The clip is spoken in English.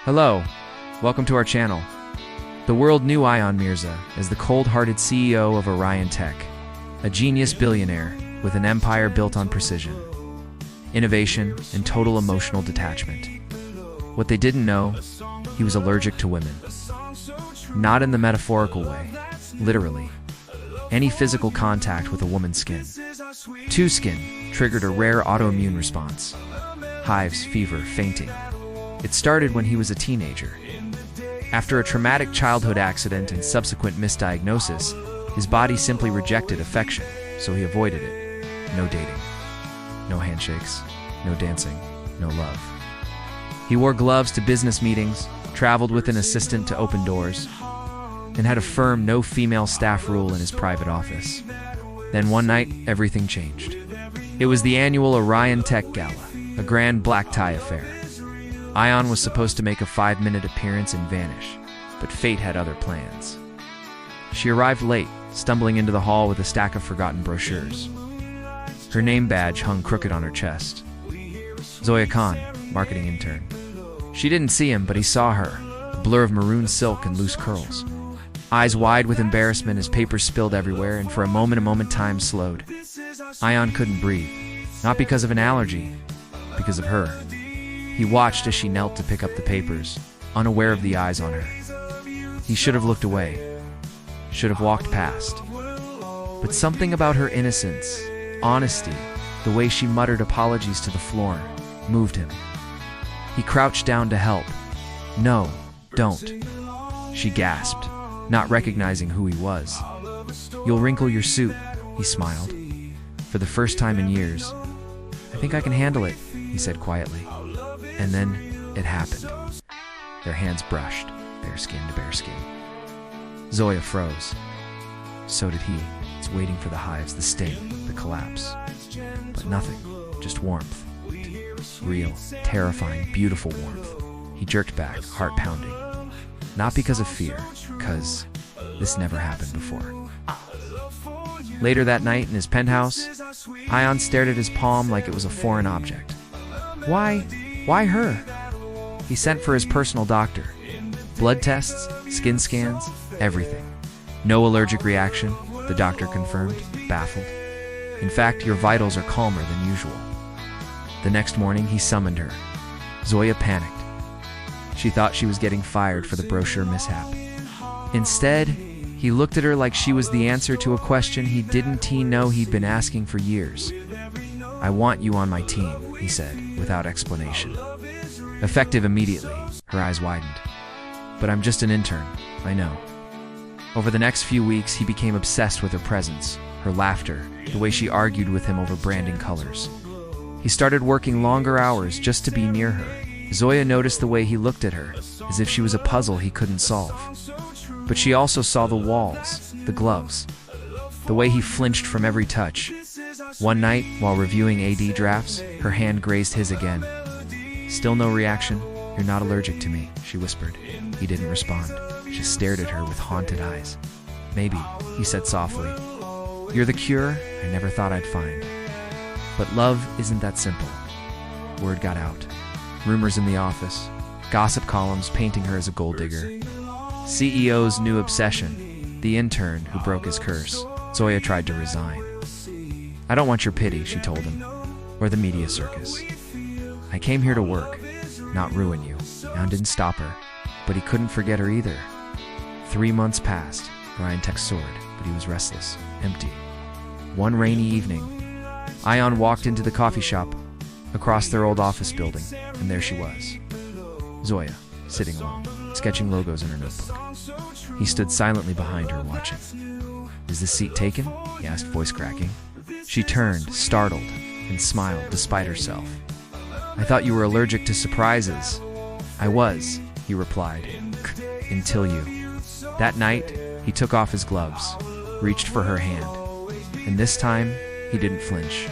Hello, welcome to our channel. The world knew Ion Mirza as the cold-hearted CEO of Orion Tech, a genius billionaire with an empire built on precision, innovation, and total emotional detachment. What they didn't know, he was allergic to women. Not in the metaphorical way, literally. Any physical contact with a woman's skin. Too skin triggered a rare autoimmune response. Hives, fever, fainting. It started when he was a teenager. After a traumatic childhood accident and subsequent misdiagnosis, his body simply rejected affection, so he avoided it. No dating, no handshakes, no dancing, no love. He wore gloves to business meetings, traveled with an assistant to open doors, and had a firm no female staff rule in his private office. Then one night, everything changed. It was the annual Orion Tech Gala, a grand black tie affair. Ion was supposed to make a 5-minute appearance and vanish, but fate had other plans. She arrived late, stumbling into the hall with a stack of forgotten brochures. Her name badge hung crooked on her chest. Zoya Khan, marketing intern. She didn't see him, but he saw her, a blur of maroon silk and loose curls. Eyes wide with embarrassment as papers spilled everywhere, and for a moment time slowed. Ion couldn't breathe, not because of an allergy, because of her. He watched as she knelt to pick up the papers, unaware of the eyes on her. He should have looked away, should have walked past. But something about her innocence, honesty, the way she muttered apologies to the floor, moved him. He crouched down to help. "No, don't," she gasped, not recognizing who he was. "You'll wrinkle your suit," he smiled. For the first time in years. "I think I can handle it," he said quietly. And then it happened. Their hands brushed, bare skin to bare skin. Zoya froze. So did he. It's waiting for the hives, the sting, the collapse. But nothing, just warmth. Real, terrifying, beautiful warmth. He jerked back, heart pounding. Not because of fear, because this never happened before. Later that night in his penthouse, Ion stared at his palm like it was a foreign object. Why her? He sent for his personal doctor. Blood tests, skin scans, everything. No allergic reaction, the doctor confirmed, baffled. In fact, your vitals are calmer than usual. The next morning, he summoned her. Zoya panicked. She thought she was getting fired for the brochure mishap. Instead, he looked at her like she was the answer to a question he didn't know he'd been asking for years. "I want you on my team," he said, without explanation. Effective immediately, her eyes widened. "But I'm just an intern, I know." Over the next few weeks, he became obsessed with her presence, her laughter, the way she argued with him over branding colors. He started working longer hours just to be near her. Zoya noticed the way he looked at her, as if she was a puzzle he couldn't solve. But she also saw the walls, the gloves, the way he flinched from every touch. One night, while reviewing AD drafts, her hand grazed his again. "Still no reaction? You're not allergic to me," she whispered. He didn't respond, just stared at her with haunted eyes. "Maybe," he said softly. "You're the cure I never thought I'd find." But love isn't that simple. Word got out. Rumors in the office, gossip columns painting her as a gold digger. CEO's new obsession, the intern who broke his curse. Zoya tried to resign. "I don't want your pity," she told him, "or the media circus. I came here to work, not ruin you." Ion didn't stop her, but he couldn't forget her either. 3 months passed. Orion Tech soared, but he was restless, empty. One rainy evening, Ion walked into the coffee shop across their old office building, and there she was. Zoya, sitting alone, sketching logos in her notebook. He stood silently behind her, watching. "Is the seat taken?" he asked, voice cracking. She turned, startled, and smiled despite herself. "I thought you were allergic to surprises." "I was," he replied, "until you." That night, he took off his gloves, reached for her hand, and this time, he didn't flinch.